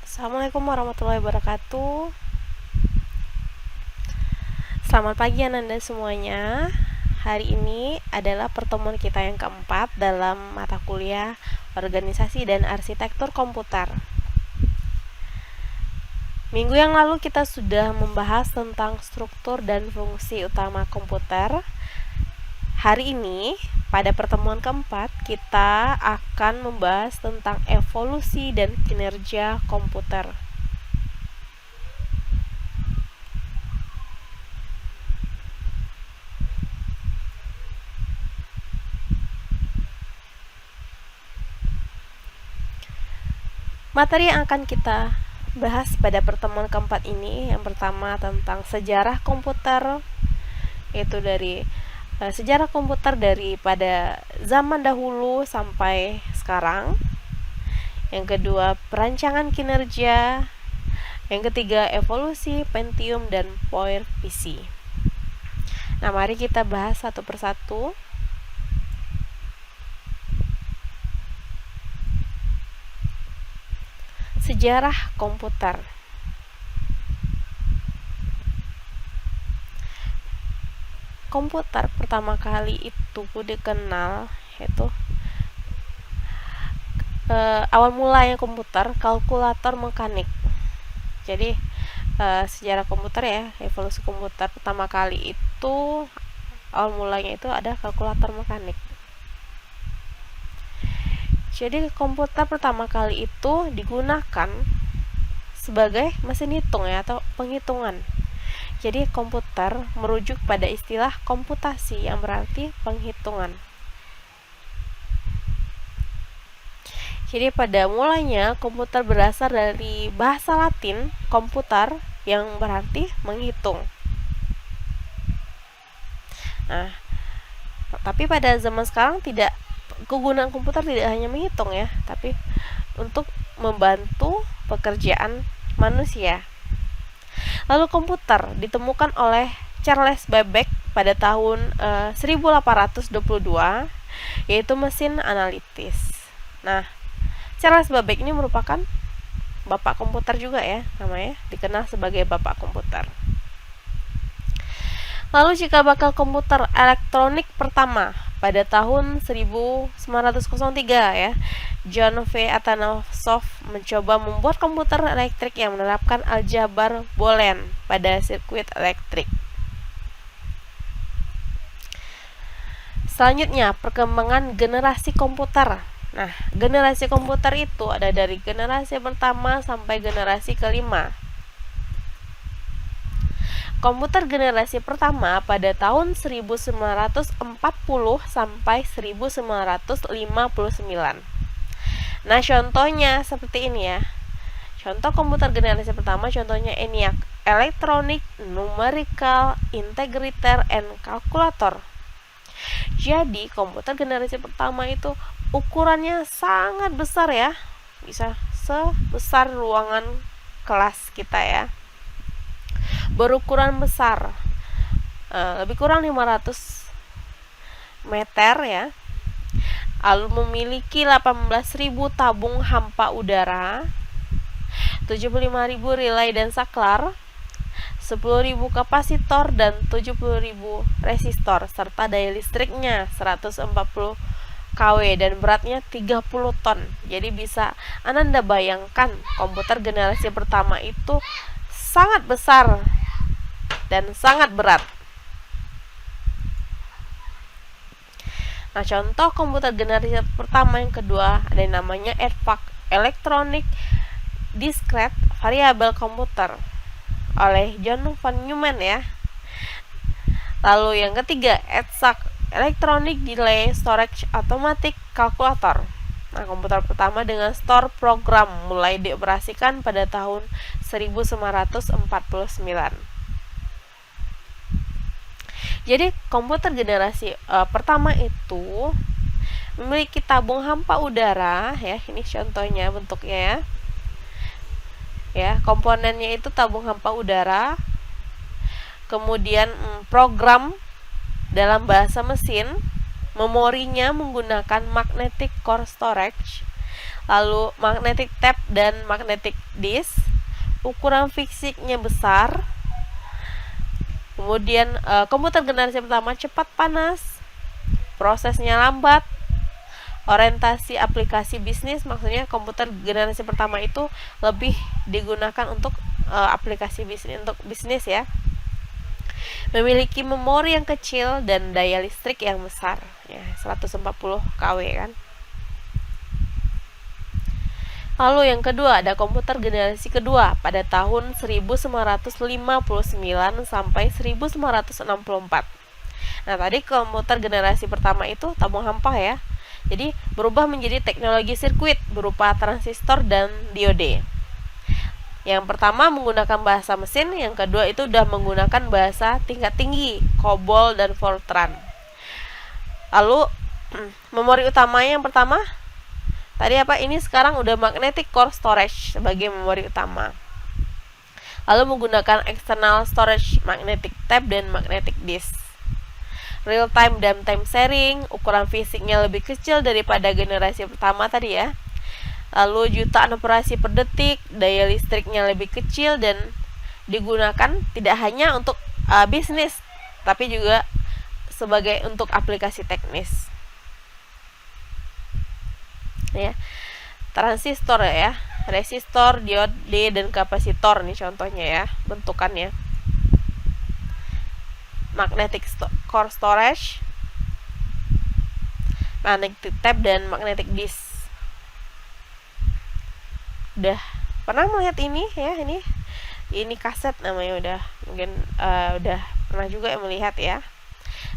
Assalamualaikum warahmatullahi wabarakatuh. Selamat pagi Ananda semuanya. Hari ini adalah pertemuan kita yang keempat dalam mata kuliah Organisasi dan Arsitektur Komputer. Minggu yang lalu kita sudah membahas tentang struktur dan fungsi utama komputer. Hari ini, pada pertemuan keempat, kita akan membahas tentang evolusi dan kinerja komputer. Materi yang akan kita bahas pada pertemuan keempat ini, yang pertama tentang sejarah komputer, yaitu dari sejarah komputer daripada zaman dahulu sampai sekarang. Yang kedua, perancangan kinerja. Yang ketiga, evolusi Pentium dan PowerPC. Nah, mari kita bahas satu persatu. Sejarah komputer. Komputer pertama kali itu dikenal yaitu awal mulanya komputer kalkulator mekanik. Jadi sejarah komputer ya, evolusi komputer pertama kali itu awal mulanya itu ada kalkulator mekanik. Jadi komputer pertama kali itu digunakan sebagai mesin hitung ya, atau penghitungan. Jadi komputer merujuk pada istilah komputasi yang berarti penghitungan. Jadi pada mulanya komputer berasal dari bahasa Latin komputar yang berarti menghitung. Nah, tapi pada zaman sekarang kegunaan komputer tidak hanya menghitung ya, tapi untuk membantu pekerjaan manusia. Lalu komputer ditemukan oleh Charles Babbage pada tahun 1822, yaitu mesin analitis. Nah, Charles Babbage ini merupakan bapak komputer juga ya, namanya dikenal sebagai bapak komputer. Lalu cikal bakal komputer elektronik pertama pada tahun 1903 ya, John V. Atanasoff mencoba membuat komputer elektrik yang menerapkan aljabar Boolean pada sirkuit elektrik. Selanjutnya, perkembangan generasi komputer. Nah, generasi komputer itu ada dari generasi pertama sampai generasi kelima. Komputer generasi pertama pada tahun 1940 sampai 1959. Nah, contohnya seperti ini ya. Contoh komputer generasi pertama contohnya ENIAC, Electronic Numerical Integrator and Calculator. Jadi, komputer generasi pertama itu ukurannya sangat besar ya. Bisa sebesar ruangan kelas kita ya. Berukuran besar, lebih kurang 500 meter ya. Lalu memiliki 18.000 tabung hampa udara, 75.000 relay dan saklar, 10.000 kapasitor dan 70.000 resistor, serta daya listriknya 140 kW dan beratnya 30 ton. Jadi bisa Anda bayangkan komputer generasi pertama itu sangat besar dan sangat berat. Nah, contoh komputer generasi pertama yang kedua ada yang namanya EDVAC, Electronic Discrete Variable Computer oleh John von Neumann ya. Lalu yang ketiga EDSAC, Electronic Delay Storage Automatic Calculator. Nah, komputer pertama dengan store program mulai dioperasikan pada tahun 1949. Jadi komputer generasi pertama itu memiliki tabung hampa udara ya, ini contohnya bentuknya ya. Ya, komponennya itu tabung hampa udara. Kemudian program dalam bahasa mesin memorinya menggunakan magnetic core storage, lalu magnetic tape dan magnetic disk. Ukuran fisiknya besar. Kemudian komputer generasi pertama cepat panas, prosesnya lambat, orientasi aplikasi bisnis, maksudnya komputer generasi pertama itu lebih digunakan untuk aplikasi bisnis, untuk bisnis ya. Memiliki memori yang kecil dan daya listrik yang besar, ya 140 kW kan. Lalu yang kedua ada komputer generasi kedua pada tahun 1959 sampai 1964. Nah, tadi komputer generasi pertama itu tabung hampa ya. Jadi berubah menjadi teknologi sirkuit berupa transistor dan diode. Yang pertama menggunakan bahasa mesin, yang kedua itu udah menggunakan bahasa tingkat tinggi, COBOL dan Fortran. Lalu memori utamanya yang pertama tadi apa? Ini sekarang udah magnetic core storage sebagai memori utama. Lalu menggunakan external storage, magnetic tape dan magnetic disk. Real time dan time sharing, ukuran fisiknya lebih kecil daripada generasi pertama tadi ya. Lalu jutaan operasi per detik, daya listriknya lebih kecil dan digunakan tidak hanya untuk bisnis, tapi juga sebagai untuk aplikasi teknis. Ya, transistor ya, resistor, diode dan kapasitor nih contohnya ya bentukannya. Magnetic core storage, magnetic tape dan magnetic disk. Udah pernah melihat ini ya, ini kaset namanya, udah mungkin udah pernah juga melihat ya.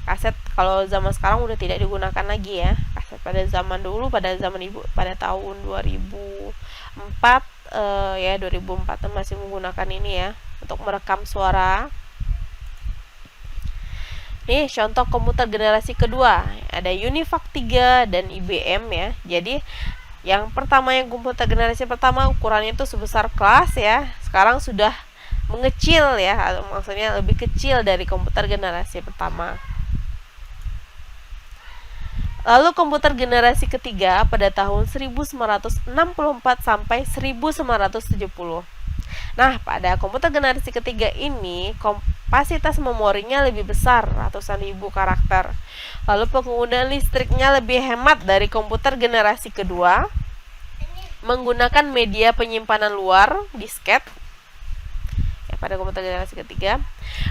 Kaset kalau zaman sekarang udah tidak digunakan lagi ya. Kaset pada zaman dulu, pada zaman ibu pada tahun 2004 ya 2004 masih menggunakan ini ya untuk merekam suara. Nih contoh komputer generasi kedua, ada Univac 3 dan IBM ya. Jadi yang pertama, yang komputer generasi pertama ukurannya itu sebesar kelas ya. Sekarang sudah mengecil ya, maksudnya lebih kecil dari komputer generasi pertama. Lalu komputer generasi ketiga pada tahun 1964 sampai 1970. Nah, pada komputer generasi ketiga ini kapasitas memorinya lebih besar, ratusan ribu karakter. Lalu penggunaan listriknya lebih hemat dari komputer generasi kedua, menggunakan media penyimpanan luar, disket. Pada komputer generasi ketiga,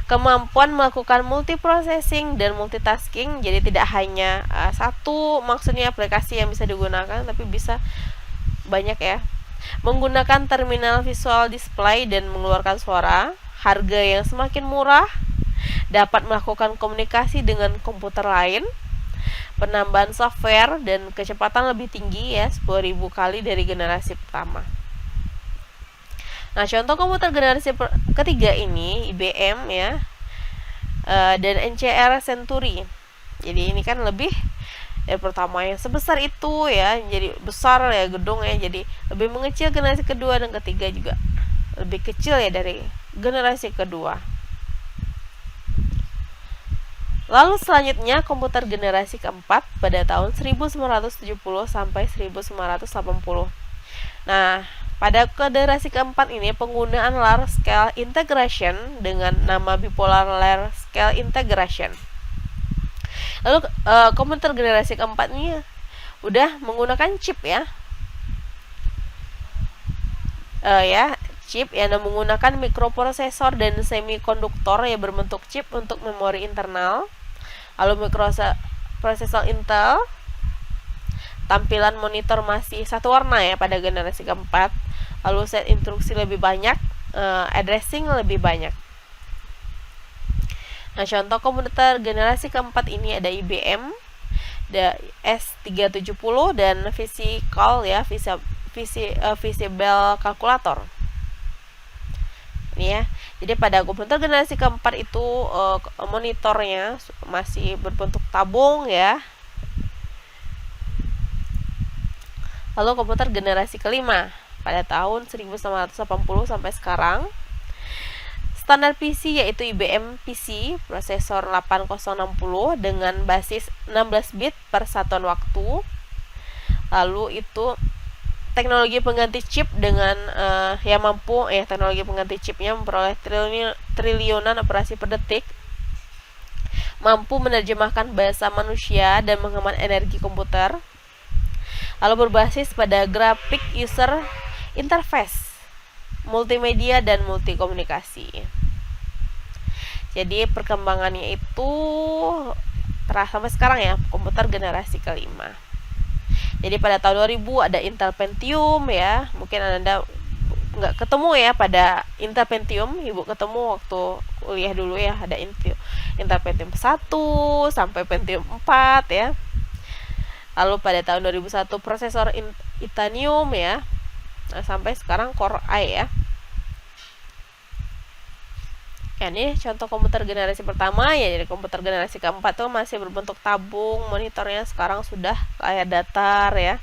kemampuan melakukan multiprocessing dan multitasking, jadi tidak hanya satu maksudnya aplikasi yang bisa digunakan, tapi bisa banyak ya. Menggunakan terminal visual display dan mengeluarkan suara, harga yang semakin murah, dapat melakukan komunikasi dengan komputer lain, penambahan software dan kecepatan lebih tinggi ya, 10.000 kali dari generasi pertama. Nah, contoh komputer generasi ketiga ini IBM ya, dan NCR Century. Jadi ini kan lebih dari pertama yang sebesar itu ya, jadi besar ya gedung ya, jadi lebih mengecil generasi kedua, dan ketiga juga lebih kecil ya dari generasi kedua. Lalu selanjutnya komputer generasi keempat pada tahun 1970 sampai 1980. Nah, pada generasi keempat ini penggunaan large scale integration dengan nama bipolar large scale integration. Lalu komputer generasi keempat ini udah menggunakan chip ya. Chip yang menggunakan mikroprosesor dan semikonduktor yang berbentuk chip untuk memori internal. Lalu mikroprosesor Intel. Tampilan monitor masih satu warna ya pada generasi keempat. Lalu set instruksi lebih banyak, addressing lebih banyak. Nah, contoh komputer generasi keempat ini ada IBM, ada S370 dan Visical ya, Visible Calculator. Ini ya. Jadi pada komputer generasi keempat itu monitornya masih berbentuk tabung ya. Lalu komputer generasi kelima pada tahun 1980 sampai sekarang, Standar PC yaitu IBM PC prosesor 8060 dengan basis 16 bit per satuan waktu. Lalu itu teknologi pengganti chip dengan yang mampu teknologi pengganti chipnya memperoleh triliunan operasi per detik, mampu menerjemahkan bahasa manusia dan menghemat energi komputer. Lalu berbasis pada graphic user interface, multimedia dan multikomunikasi. Jadi perkembangannya itu terasa sampai sekarang ya, komputer generasi kelima. Jadi pada tahun 2000 ada Intel Pentium ya, mungkin Anda nggak ketemu ya pada Intel Pentium, Ibu ketemu waktu kuliah dulu ya, ada Intel Pentium 1 sampai Pentium 4 ya. Lalu pada tahun 2001 prosesor Itanium ya, sampai sekarang Core i ya. Ya, ini contoh komputer generasi pertama ya. Jadi komputer generasi keempat tuh masih berbentuk tabung, monitornya sekarang sudah layar datar ya.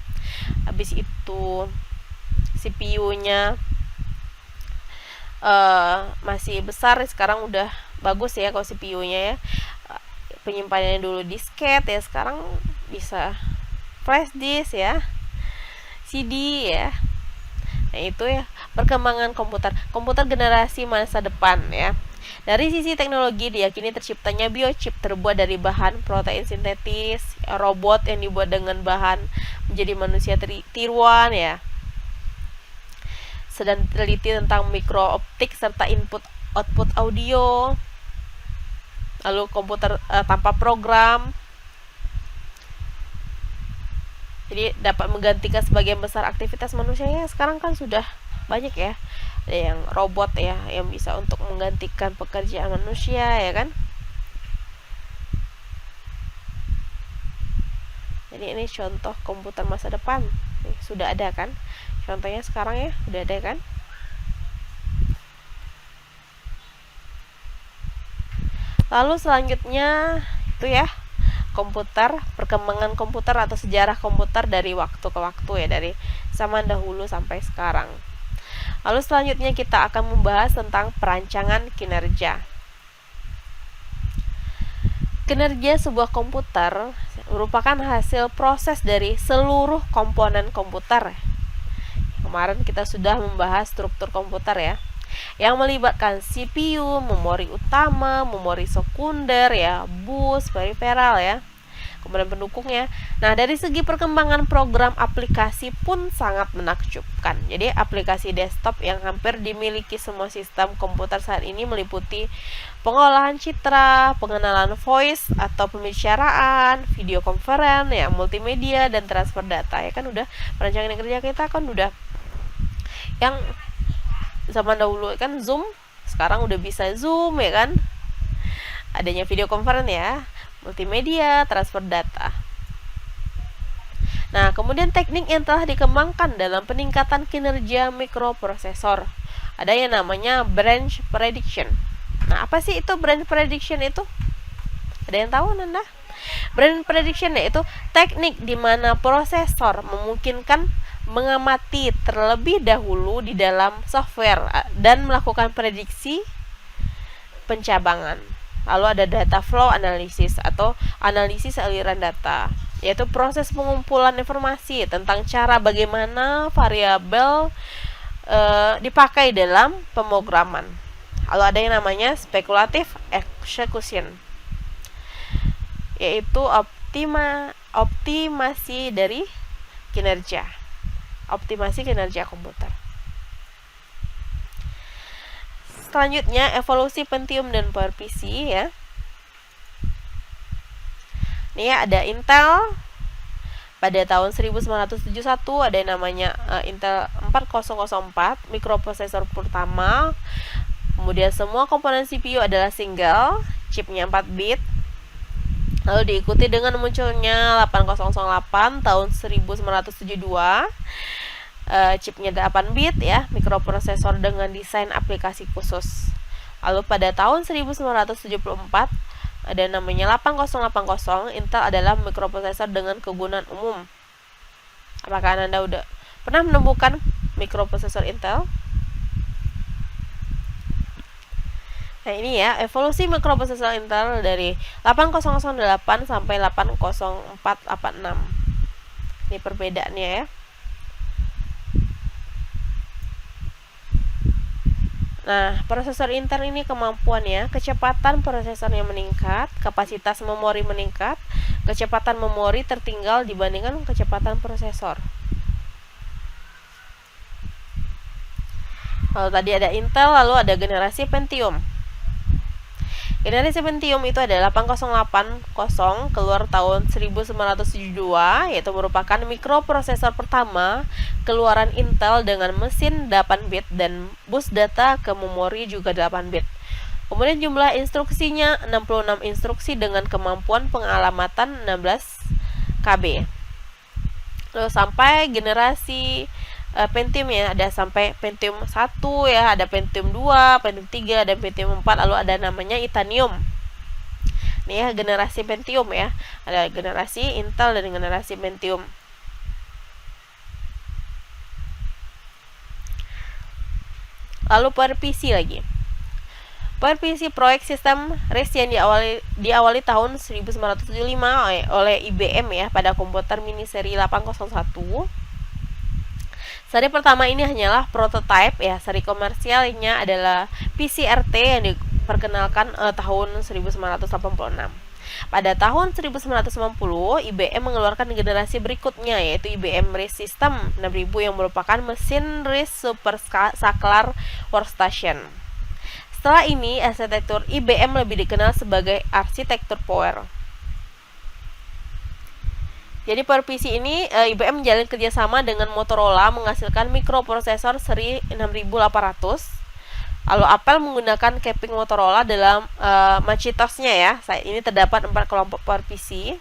Habis itu CPU-nya masih besar, sekarang udah bagus ya kalau CPU-nya ya. Penyimpanannya dulu disket ya, sekarang bisa flash disk ya, CD ya. Nah itu ya perkembangan komputer generasi masa depan ya. Dari sisi teknologi diyakini terciptanya biochip terbuat dari bahan protein sintetis, robot yang dibuat dengan bahan menjadi manusia tiruan ya. Sedang teliti tentang mikrooptik serta input output audio. Lalu komputer tanpa program. Jadi dapat menggantikan sebagian besar aktivitas manusia ya. Sekarang kan sudah banyak ya, ada yang robot ya yang bisa untuk menggantikan pekerjaan manusia ya kan. Jadi ini contoh komputer masa depan. Sudah ada kan contohnya sekarang ya, sudah ada kan. Lalu selanjutnya itu ya komputer, perkembangan komputer atau sejarah komputer dari waktu ke waktu ya, dari zaman dahulu sampai sekarang. Lalu selanjutnya kita akan membahas tentang perancangan kinerja. Kinerja sebuah komputer merupakan hasil proses dari seluruh komponen komputer. Kemarin kita sudah membahas struktur komputer ya, yang melibatkan CPU, memori utama, memori sekunder ya, bus, periferal ya, kemudian pendukungnya. Nah, dari segi perkembangan program aplikasi pun sangat menakjubkan. Jadi aplikasi desktop yang hampir dimiliki semua sistem komputer saat ini meliputi pengolahan citra, pengenalan voice atau pembicaraan, video conference ya, multimedia dan transfer data ya kan. Udah perancangan kerja kita kan udah yang zaman dahulu kan Zoom, sekarang udah bisa Zoom ya kan. Adanya video conference ya, multimedia, transfer data. Nah, kemudian teknik yang telah dikembangkan dalam peningkatan kinerja mikroprosesor. Ada yang namanya branch prediction. Nah, apa sih itu branch prediction itu? Ada yang tahu Nanda? Branch prediction yaitu teknik di mana prosesor memungkinkan mengamati terlebih dahulu di dalam software dan melakukan prediksi pencabangan. Lalu ada data flow analysis atau analisis aliran data, yaitu proses pengumpulan informasi tentang cara bagaimana variabel dipakai dalam pemrograman. Lalu ada yang namanya speculative execution, yaitu optimasi dari kinerja. Optimasi kinerja komputer. Selanjutnya evolusi Pentium dan PowerPC ya. Ini ya ada Intel pada tahun 1971, ada yang namanya Intel 4004 mikroprosesor pertama. Kemudian semua komponen CPU adalah single, chipnya 4 bit. Lalu diikuti dengan munculnya 8008 tahun 1972. Chipnya 8 bit ya, mikroprosesor dengan desain aplikasi khusus. Lalu pada tahun 1974 ada namanya 8080, Intel adalah mikroprosesor dengan kegunaan umum. Apakah Anda udah pernah menemukan mikroprosesor Intel? Nah ini ya, evolusi mikroprosesor Intel dari 8008 sampai 80486. Ini perbedaannya ya. Nah, prosesor Intel ini kemampuannya, kecepatan prosesornya meningkat, kapasitas memori meningkat, kecepatan memori tertinggal dibandingkan kecepatan prosesor. Lalu tadi ada Intel, lalu ada generasi Pentium. Generasi Pentium itu adalah 8080 keluar tahun 1972, yaitu merupakan mikroprosesor pertama keluaran Intel dengan mesin 8 bit dan bus data ke memori juga 8 bit. Kemudian jumlah instruksinya 66 instruksi dengan kemampuan pengalamatan 16 KB. Lalu sampai generasi Pentium ya, ada sampai Pentium 1 ya, ada Pentium 2, Pentium 3, dan Pentium 4, lalu ada namanya Itanium. Ini ya generasi Pentium ya. Ada generasi Intel dan generasi Pentium. Lalu PowerPC lagi. PowerPC proyek sistem RISC yang diawali tahun 1975 oleh IBM ya pada komputer mini seri 801. Seri pertama ini hanyalah prototipe ya. Seri komersialnya adalah PCRT yang diperkenalkan tahun 1986. Pada tahun 1990, IBM mengeluarkan generasi berikutnya yaitu IBM RISC System 6000 yang merupakan mesin RISC Superscalar Workstation. Setelah ini, arsitektur IBM lebih dikenal sebagai arsitektur Power. Jadi PowerPC ini IBM menjalin kerjasama dengan Motorola menghasilkan mikroprosesor seri 6800. Lalu Apple menggunakan capping Motorola dalam Macintosh-nya ya. Ini terdapat 4 kelompok PowerPC.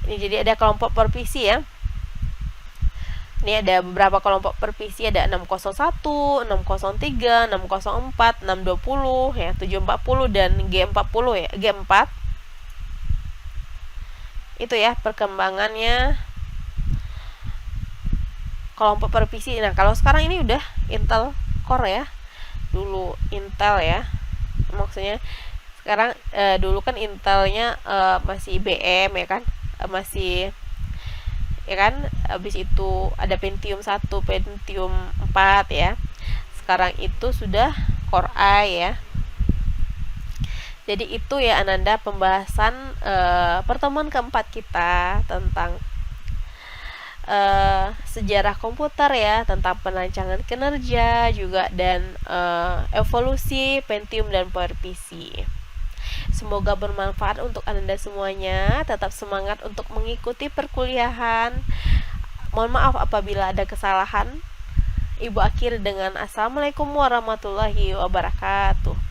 Ini jadi ada kelompok PowerPC ya. Ini ada beberapa kelompok PowerPC, ada 601, 603, 604, 620 ya, 740 dan G40 ya, G4. Itu ya perkembangannya kelompok PowerPC. Nah, kalau sekarang ini udah Intel Core ya. Dulu Intel ya. Maksudnya sekarang dulu kan Intelnya masih IBM ya kan. Masih ya kan. Habis itu ada Pentium 1, Pentium 4 ya. Sekarang itu sudah Core i ya. Jadi itu ya Ananda pembahasan pertemuan keempat kita tentang sejarah komputer ya, tentang perancangan kinerja juga dan evolusi Pentium dan PowerPC. Semoga bermanfaat untuk Ananda semuanya. Tetap semangat untuk mengikuti perkuliahan. Mohon maaf apabila ada kesalahan. Ibu akhiri dengan Assalamualaikum warahmatullahi wabarakatuh.